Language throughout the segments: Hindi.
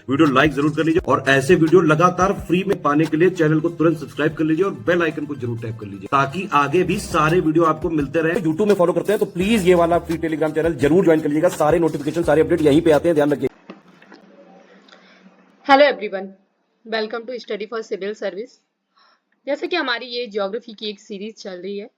वीडियो लाइक जरूर कर लीजिए और ऐसे वीडियो लगातार फ्री में पाने के लिए चैनल को तुरंत सब्सक्राइब कर लीजिए और बेल आइकन को जरूर टैप कर लीजिए ताकि आगे भी सारे वीडियो आपको मिलते रहे। यूट्यूब में फॉलो करते हैं तो प्लीज ये वाला फ्री टेलीग्राम चैनल जरूर ज्वाइन कर लीजिएगा। सारे नोटिफिकेशन सारे अपडेट यहीं पे आते हैं, ध्यान रखिए। Hello everyone, welcome to study for civil service. जैसे कि हमारी ये ज्योग्राफी की एक सीरीज चल रही है,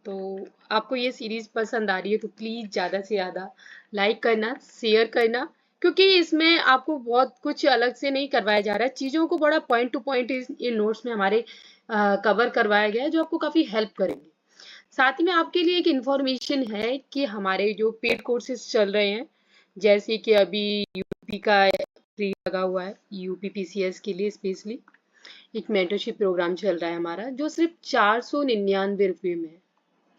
तो आपको ये सीरीज पसंद आ रही है तो प्लीज़ ज़्यादा से ज़्यादा लाइक करना, शेयर करना, क्योंकि इसमें आपको बहुत कुछ अलग से नहीं करवाया जा रहा है। चीज़ों को बड़ा point two point in notes में हमारे कवर करवाया गया है, जो आपको काफ़ी हेल्प करेंगे। साथ ही में आपके लिए एक इन्फॉर्मेशन है कि हमारे जो पेड कोर्सेज चल रहे हैं, जैसे कि अभी यूपी का फ्री लगा हुआ है, यूपी पीसीएस के लिए स्पेशली एक मेंटरशिप प्रोग्राम चल रहा है हमारा, जो सिर्फ 499 रुपये में है।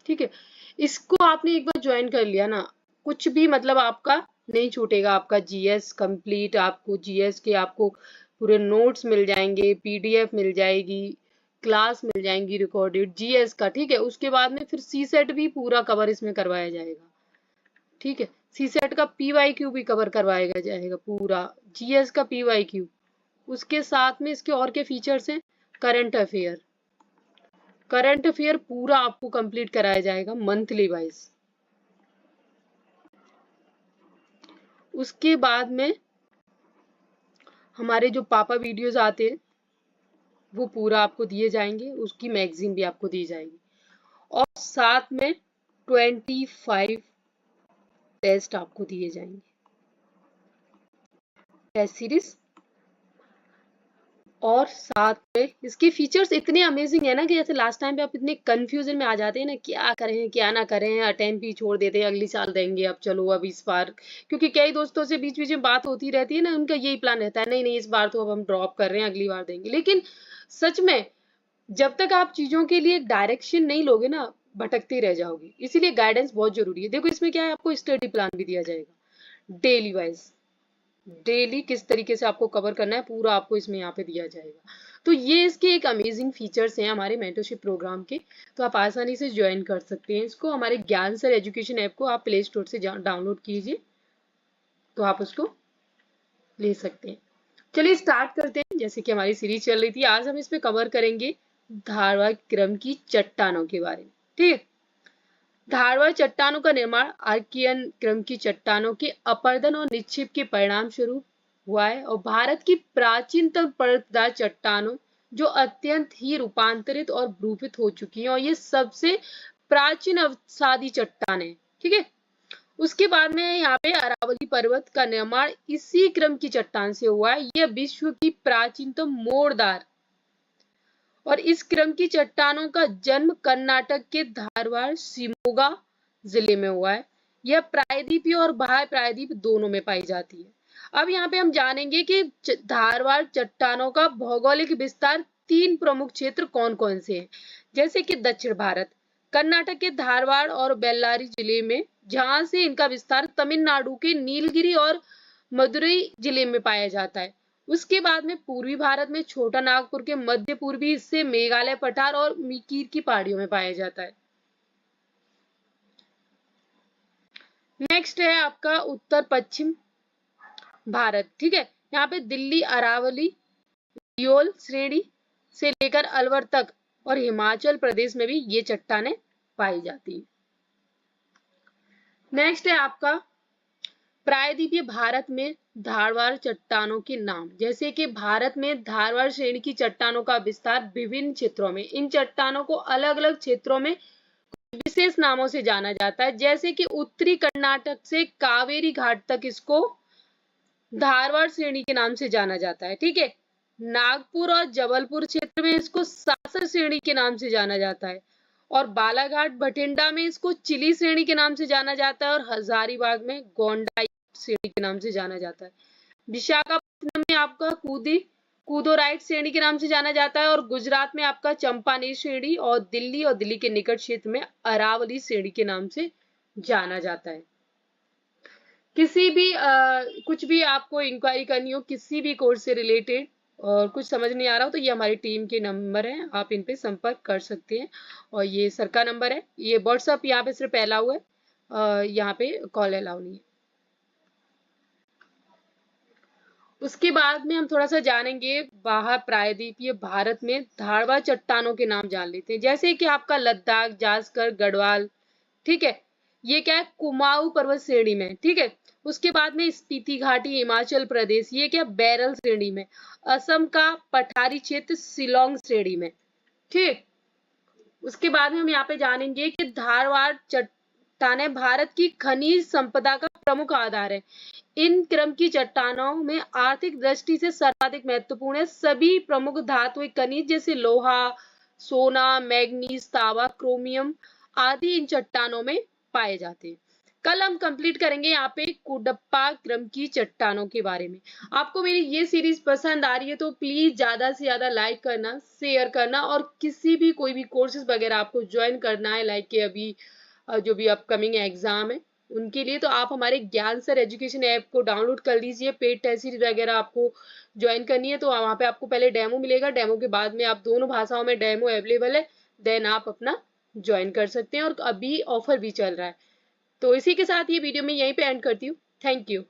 ठीक है, इसको आपने एक बार ज्वाइन कर लिया ना, कुछ भी मतलब आपका नहीं छूटेगा। आपका जीएस कंप्लीट, आपको जीएस के आपको पूरे नोट्स मिल जाएंगे, पीडीएफ मिल जाएगी, क्लास मिल जाएंगी रिकॉर्डेड जीएस का। ठीक है, उसके बाद में फिर सी सेट भी पूरा कवर इसमें करवाया जाएगा। ठीक है, सी सेट का पीवाईक्यू भी कवर करवाया जाएगा, पूरा जीएस का पीवाईक्यू। उसके साथ में इसके और के फीचर्स हैं, करंट अफेयर। करंट अफेयर पूरा आपको कंप्लीट कराया जाएगा मंथली वाइज। उसके बाद में हमारे जो पापा वीडियोस आते हैं वो पूरा आपको दिए जाएंगे, उसकी मैगजीन भी आपको दी जाएगी, और साथ में 25 टेस्ट आपको दिए जाएंगे, टेस्ट सीरीज। और साथ में इसके फीचर्स इतने अमेजिंग है ना कि जैसे लास्ट टाइम पे आप इतने कंफ्यूजन में आ जाते हैं ना, क्या करें क्या ना करें, अटेम्प्ट ही छोड़ देते हैं, अगली साल देंगे, अब चलो अब इस बार, क्योंकि कई दोस्तों से बीच बीच में बात होती रहती है ना, उनका यही प्लान रहता है, नहीं नहीं इस बार तो अब हम ड्रॉप कर रहे हैं, अगली बार देंगे। लेकिन सच में जब तक आप चीजों के लिए डायरेक्शन नहीं लोगे ना, भटकते रह जाओगे। इसीलिए गाइडेंस बहुत जरूरी है। देखो इसमें क्या है, आपको स्टडी प्लान भी दिया जाएगा डेली वाइज, डेली किस तरीके से आपको कवर करना है पूरा आपको इसमें यहाँ पे दिया जाएगा। तो ये इसके एक अमेजिंग फीचर्स हैं हमारे मेंटरशिप प्रोग्राम के, तो आप आसानी से ज्वाइन कर सकते हैं इसको। हमारे ज्ञान सर एजुकेशन ऐप को आप प्ले स्टोर से डाउनलोड कीजिए, तो आप उसको ले सकते हैं। चलिए स्टार्ट करते हैं। जैसे कि हमारी सीरीज चल रही थी, आज हम इसमें कवर करेंगे धारवाड़ क्रम की चट्टानों के बारे में। ठीक है, धारवाड़ चट्टानों का निर्माण आर्कियन क्रम की चट्टानों के अपरदन और निक्षेप के परिणाम स्वरूप हुआ है, और भारत की प्राचीनतम परतदार चट्टानों जो अत्यंत ही रूपांतरित और भूमित हो चुकी हैं, और ये सबसे प्राचीन अवसादी चट्टान है। ठीक है, उसके बाद में यहाँ पे अरावली पर्वत का निर्माण इसी क्रम की चट्टान से हुआ है। यह विश्व की प्राचीनतम मोड़दार और इस क्रम की चट्टानों का जन्म कर्नाटक के धारवाड़ शिमोगा जिले में हुआ है। यह प्रायद्वीपीय और बाह्य प्रायद्वीप दोनों में पाई जाती है। अब यहाँ पे हम जानेंगे कि धारवाड़ चट्टानों का भौगोलिक विस्तार 3 प्रमुख क्षेत्र कौन कौन से हैं। जैसे कि दक्षिण भारत, कर्नाटक के धारवाड़ और बेल्लारी जिले में, जहां से इनका विस्तार तमिलनाडु के नीलगिरी और मदुरई जिले में पाया जाता है। उसके बाद में पूर्वी भारत में छोटा नागपुर के मध्य पूर्वी हिस्से, मेघालय पठार और मिकीर की पहाड़ियों में पाया जाता है। नेक्स्ट है आपका उत्तर पश्चिम भारत। ठीक है, यहाँ पे दिल्ली अरावली दियोल श्रेणी से लेकर अलवर तक और हिमाचल प्रदेश में भी ये चट्टानें पाई जाती हैं। नेक्स्ट है आपका प्रायद्वीपीय भारत में धारवाड़ चट्टानों के नाम। जैसे कि भारत में धारवाड़ श्रेणी की चट्टानों का विस्तार विभिन्न क्षेत्रों में, इन चट्टानों को अलग अलग क्षेत्रों में विशेष नामों से जाना जाता है। जैसे कि उत्तरी कर्नाटक से कावेरी घाट तक इसको धारवाड़ श्रेणी के नाम से जाना जाता है। ठीक है, नागपुर और जबलपुर क्षेत्र में इसको सासर श्रेणी के नाम से जाना जाता है, और बालाघाट बठिंडा में इसको चिली श्रेणी के नाम से जाना जाता है, और हजारीबाग में गोंडाई श्रेणी के नाम से जाना जाता है। विशाखापट्टनम में आपका कूदोराइट श्रेणी के नाम से जाना जाता है, और गुजरात में आपका चंपानेर श्रेणी, और दिल्ली के निकट क्षेत्र में अरावली श्रेणी के नाम से जाना जाता है। किसी भी कुछ भी आपको इंक्वायरी करनी हो किसी भी कोर्स से रिलेटेड और कुछ समझ नहीं आ रहा हो, तो ये हमारी टीम के नंबर हैं, आप इन पे संपर्क कर सकते हैं। और ये सर का नंबर है, ये व्हाट्सअप यहाँ पे सिर्फ अलाउ है, यहाँ पे कॉल अलाउ नहीं है। उसके बाद में हम थोड़ा सा जानेंगे बाहर प्रायद्वीपीय भारत में धारवा चट्टानों के नाम जान लेते हैं, जैसे कि आपका लद्दाख, जास्कर, गढ़वाल, ठीक है, ये क्या है, कुमाऊं पर्वत श्रेणी में, ठीक है। उसके बाद में स्पीति घाटी हिमाचल प्रदेश, ये क्या, बैरल श्रेणी में। असम का पठारी क्षेत्र शिलोंग श्रेणी में, ठीक। उसके बाद में हम यहाँ पे जानेंगे कि धारवाड़ चट्टानें भारत की खनिज संपदा का प्रमुख आधार है। इन क्रम की चट्टानों में आर्थिक दृष्टि से सर्वाधिक महत्वपूर्ण है। सभी प्रमुख धातु खनिज जैसे लोहा, सोना, मैग्नीज, तांबा, क्रोमियम आदि इन चट्टानों में पाए जाते हैं। कल हम कंप्लीट करेंगे यहाँ पे कुडप्पा क्रम की चट्टानों के बारे में। आपको मेरी ये सीरीज पसंद आ रही है तो प्लीज ज्यादा से ज्यादा लाइक करना, शेयर करना, और किसी भी कोई भी कोर्सेज वगैरह आपको ज्वाइन करना है, लाइक के अभी जो भी अपकमिंग एग्जाम है उनके लिए, तो आप हमारे ज्ञान सर एजुकेशन ऐप को डाउनलोड कर लीजिए। पेड टेस्ट सीरीज वगैरह आपको ज्वाइन करनी है तो वहाँ पे आपको पहले डेमो मिलेगा, डेमो के बाद में आप दोनों भाषाओं में डेमो अवेलेबल है, देन आप अपना ज्वाइन कर सकते हैं, और अभी ऑफर भी चल रहा है। तो इसी के साथ ये वीडियो मैं यहीं पे एंड करती हूँ। Thank you.